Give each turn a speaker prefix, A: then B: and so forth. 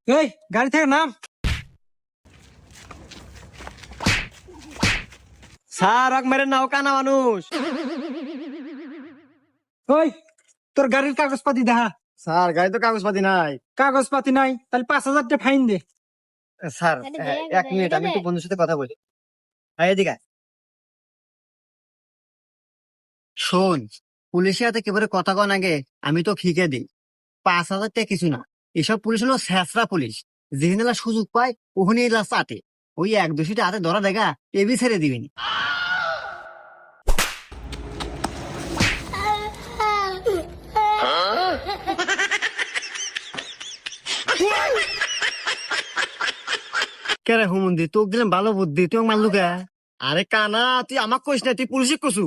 A: এই গাড়ি থেকে নাম।
B: স্যার আগ মেরে নাও কানা মানুষ।
A: ওই তোর গাড়ির কাগজপাতি দেখা।
B: স্যার গাড়ি তো কাগজপাতি নাই।
A: কাগজপাতি নাই তাহলে 5,000 টাকা ফাইন দে।
B: স্যার এক মিনিট, আমি একটু বন্ধুর সাথে কথা বলি। এদিকে আয়। শোন, পুলিশের হাতে কেবারে কথা কন আগে আমি তো ফিকে দিই। 5,000 টাকা কিছু না। এসব পুলিশ হলো স্যাঁচরা পুলিশ। যেখানে এলা সুযোগ পায় ওখানে এলা চাটে। ওই এক দোষীটা হাতে ধরা দেখা টেবি ছেড়ে দিবেনি। কেরে হুমন্দি তোকে দিলাম ভালো বুদ্ধি, তুই মারলু কে? আরে কানা, তুই আমাক কইস না, তুই পুলিশে কসু।